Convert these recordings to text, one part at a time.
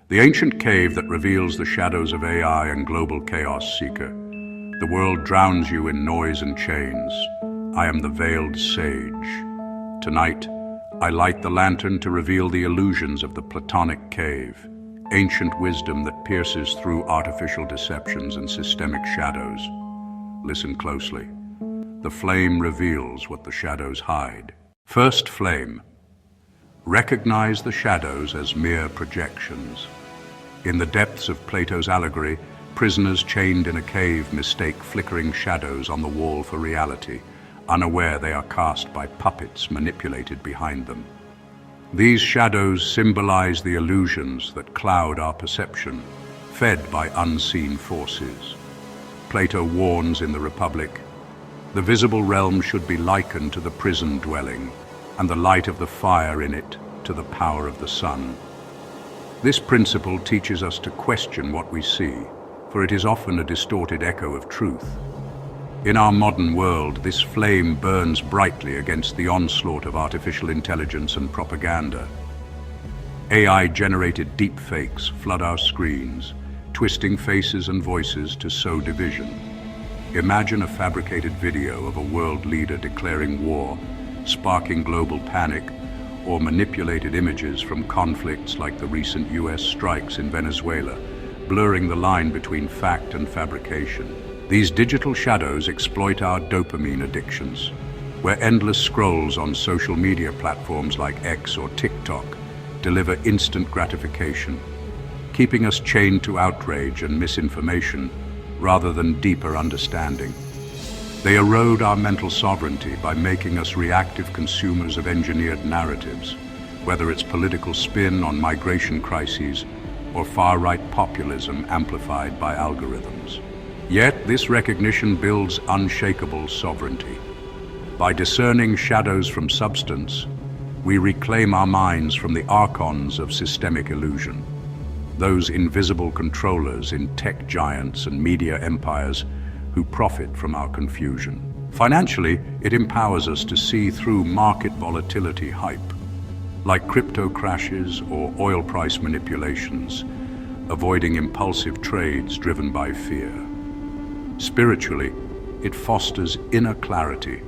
The ancient cave that reveals the shadows of AI and global chaos seeker. The world drowns you in noise and chains. I am the veiled sage. Tonight, I light the lantern to reveal the illusions of the Platonic cave, ancient wisdom that pierces through artificial deceptions and systemic shadows. Listen closely. The flame reveals what the shadows hide. First flame. Recognize the shadows as mere projections. In the depths of Plato's allegory, prisoners chained in a cave mistake flickering shadows on the wall for reality, unaware they are cast by puppets manipulated behind them. These shadows symbolize the illusions that cloud our perception, fed by unseen forces. Plato warns in the Republic, the visible realm should be likened to the prison dwelling, and the light of the fire in it to the power of the sun. This principle teaches us to question what we see, for it is often a distorted echo of truth. In our modern world, this flame burns brightly against the onslaught of artificial intelligence and propaganda. AI-generated deepfakes flood our screens, twisting faces and voices to sow division. Imagine a fabricated video of a world leader declaring war, sparking global panic, or manipulated images from conflicts like the recent US strikes in Venezuela, blurring the line between fact and fabrication. These digital shadows exploit our dopamine addictions, where endless scrolls on social media platforms like X or TikTok deliver instant gratification, keeping us chained to outrage and misinformation rather than deeper understanding. They erode our mental sovereignty by making us reactive consumers of engineered narratives, whether it's political spin on migration crises or far-right populism amplified by algorithms. Yet this recognition builds unshakable sovereignty. By discerning shadows from substance, we reclaim our minds from the archons of systemic illusion, those invisible controllers in tech giants and media empires who profit from our confusion. Financially, it empowers us to see through market volatility hype, like crypto crashes or oil price manipulations, avoiding impulsive trades driven by fear. Spiritually, it fosters inner clarity,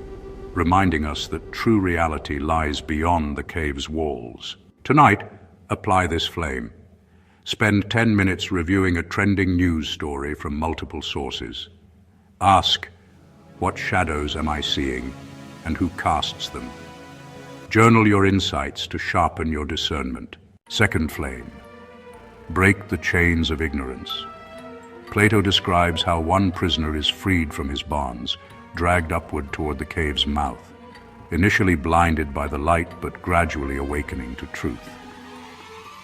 reminding us that true reality lies beyond the cave's walls. Tonight, apply this flame. Spend 10 minutes reviewing a trending news story from multiple sources. Ask, what shadows am I seeing, and who casts them? Journal your insights to sharpen your discernment. Second flame. Break the chains of ignorance. Plato describes how one prisoner is freed from his bonds, dragged upward toward the cave's mouth, initially blinded by the light but gradually awakening to truth.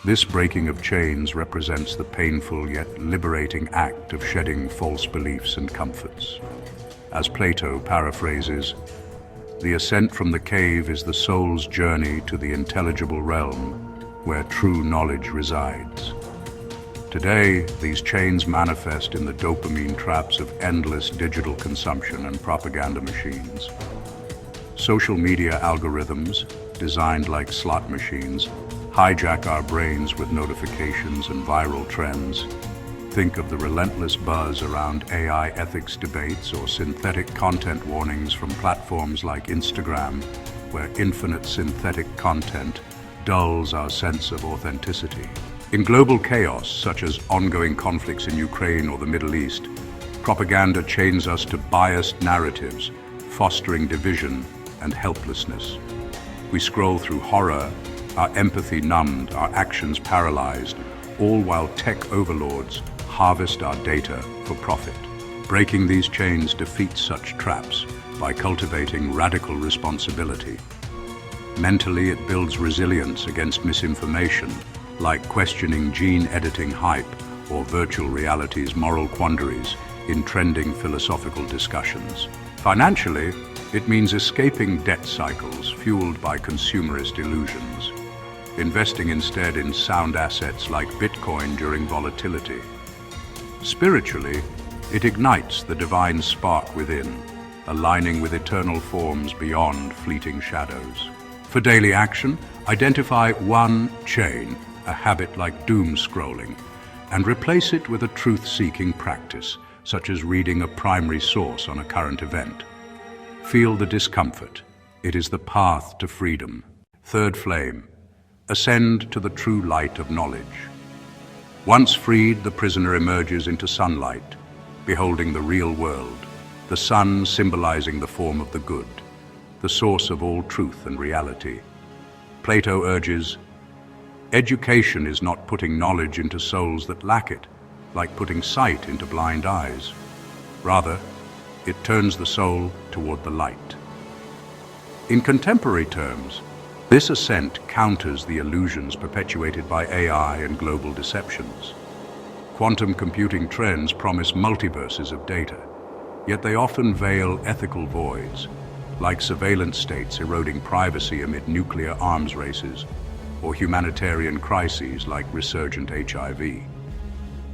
This breaking of chains represents the painful yet liberating act of shedding false beliefs and comforts. As Plato paraphrases, the ascent from the cave is the soul's journey to the intelligible realm where true knowledge resides. Today, these chains manifest in the dopamine traps of endless digital consumption and propaganda machines. Social media algorithms, designed like slot machines, hijack our brains with notifications and viral trends. Think of the relentless buzz around AI ethics debates or synthetic content warnings from platforms like Instagram, where infinite synthetic content dulls our sense of authenticity. In global chaos, such as ongoing conflicts in Ukraine or the Middle East, propaganda chains us to biased narratives, fostering division and helplessness. We scroll through horror, our empathy numbed, our actions paralyzed, all while tech overlords harvest our data for profit. Breaking these chains defeats such traps by cultivating radical responsibility. Mentally, it builds resilience against misinformation, like questioning gene editing hype or virtual reality's moral quandaries in trending philosophical discussions. Financially, it means escaping debt cycles fueled by consumerist illusions, investing instead in sound assets like Bitcoin during volatility. Spiritually, it ignites the divine spark within, aligning with eternal forms beyond fleeting shadows. For daily action, identify one chain, a habit like doom scrolling, and replace it with a truth-seeking practice, such as reading a primary source on a current event. Feel the discomfort. It is the path to freedom. Third flame, ascend to the true light of knowledge. Once freed, the prisoner emerges into sunlight, beholding the real world, the sun symbolizing the form of the good, the source of all truth and reality. Plato urges, education is not putting knowledge into souls that lack it, like putting sight into blind eyes. Rather, it turns the soul toward the light. In contemporary terms, this ascent counters the illusions perpetuated by AI and global deceptions. Quantum computing trends promise multiverses of data, yet they often veil ethical voids, like surveillance states eroding privacy amid nuclear arms races, or humanitarian crises like resurgent HIV.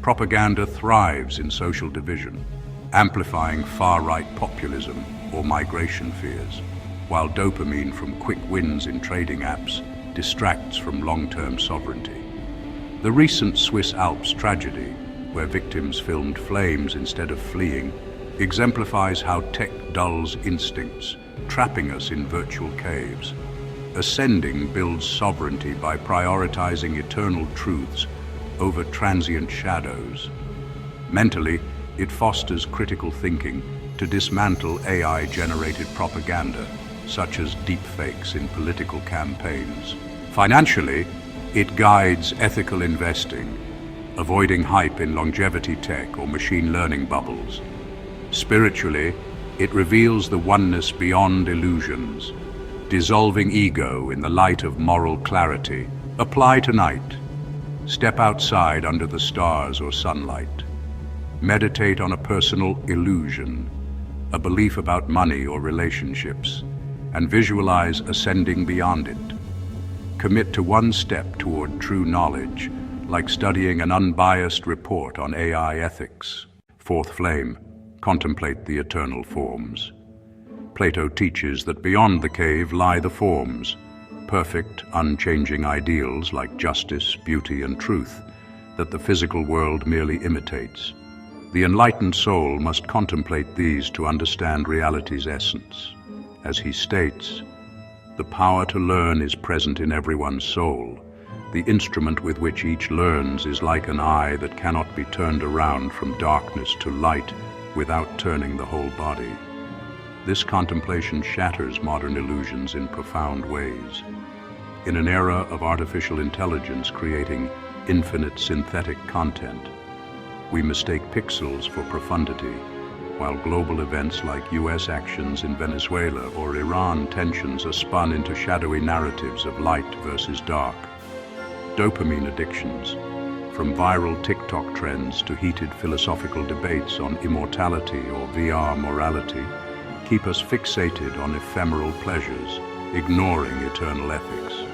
Propaganda thrives in social division, amplifying far-right populism or migration fears, while dopamine from quick wins in trading apps distracts from long-term sovereignty. The recent Swiss Alps tragedy, where victims filmed flames instead of fleeing, exemplifies how tech dulls instincts, trapping us in virtual caves. Ascending builds sovereignty by prioritizing eternal truths over transient shadows. Mentally, it fosters critical thinking to dismantle AI-generated propaganda, such as deepfakes in political campaigns. Financially, it guides ethical investing, avoiding hype in longevity tech or machine learning bubbles. Spiritually, it reveals the oneness beyond illusions, dissolving ego in the light of moral clarity. Apply tonight. Step outside under the stars or sunlight. Meditate on a personal illusion, a belief about money or relationships, and visualize ascending beyond it. Commit to one step toward true knowledge, like studying an unbiased report on AI ethics. Fourth flame, contemplate the eternal forms. Plato teaches that beyond the cave lie the forms, perfect, unchanging ideals like justice, beauty, and truth, that the physical world merely imitates. The enlightened soul must contemplate these to understand reality's essence. As he states, the power to learn is present in everyone's soul. The instrument with which each learns is like an eye that cannot be turned around from darkness to light without turning the whole body. This contemplation shatters modern illusions in profound ways. In an era of artificial intelligence creating infinite synthetic content, we mistake pixels for profundity, while global events like US actions in Venezuela or Iran tensions are spun into shadowy narratives of light versus dark. Dopamine addictions, from viral TikTok trends to heated philosophical debates on immortality or VR morality, keep us fixated on ephemeral pleasures, ignoring eternal ethics.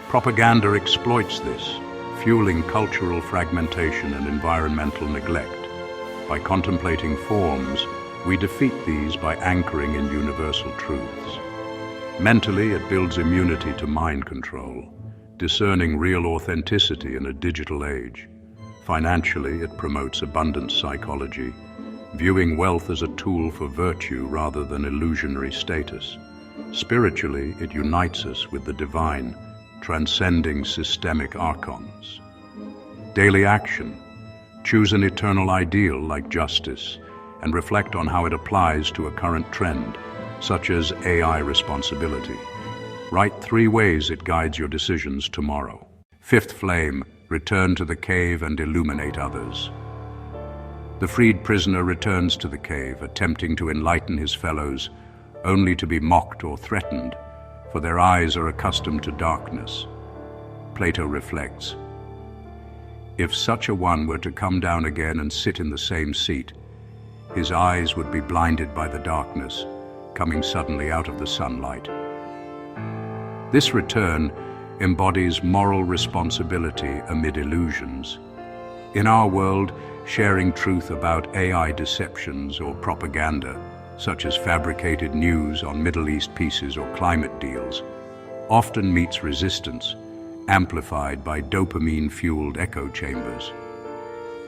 Propaganda exploits this, fueling cultural fragmentation and environmental neglect. By contemplating forms, we defeat these by anchoring in universal truths. Mentally, it builds immunity to mind control, discerning real authenticity in a digital age. Financially, it promotes abundance psychology, viewing wealth as a tool for virtue rather than illusionary status. Spiritually, it unites us with the divine, transcending systemic archons. Daily action. Choose an eternal ideal like justice and reflect on how it applies to a current trend, such as AI responsibility. Write 3 ways it guides your decisions tomorrow. Fifth flame, return to the cave and illuminate others. The freed prisoner returns to the cave, attempting to enlighten his fellows, only to be mocked or threatened, for their eyes are accustomed to darkness. Plato reflects, if such a one were to come down again and sit in the same seat, his eyes would be blinded by the darkness, coming suddenly out of the sunlight. This return embodies moral responsibility amid illusions. In our world, sharing truth about AI deceptions or propaganda, such as fabricated news on Middle East peace or climate deals, often meets resistance, amplified by dopamine-fueled echo chambers.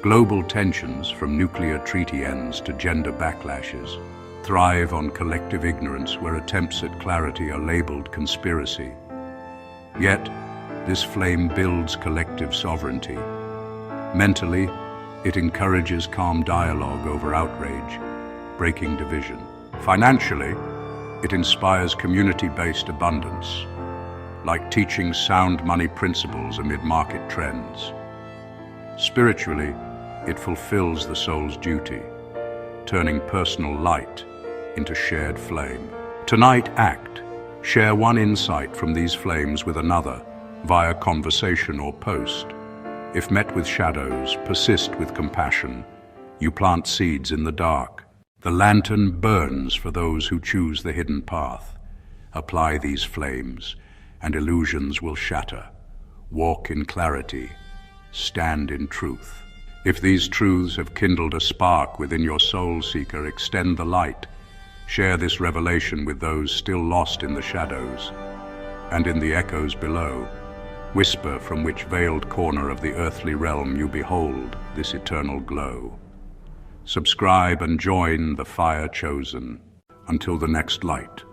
Global tensions, from nuclear treaty ends to gender backlashes, thrive on collective ignorance where attempts at clarity are labeled conspiracy. Yet, this flame builds collective sovereignty. Mentally, it encourages calm dialogue over outrage, breaking division. Financially, it inspires community-based abundance, like teaching sound money principles amid market trends. Spiritually, it fulfills the soul's duty, turning personal light into shared flame. Tonight, act. Share one insight from these flames with another via conversation or post. If met with shadows, persist with compassion. You plant seeds in the dark. The lantern burns for those who choose the hidden path. Apply these flames, and illusions will shatter. Walk in clarity. Stand in truth. If these truths have kindled a spark within your soul seeker, extend the light. Share this revelation with those still lost in the shadows. And in the echoes below, whisper from which veiled corner of the earthly realm you behold this eternal glow. Subscribe and join the fire chosen. Until the next light.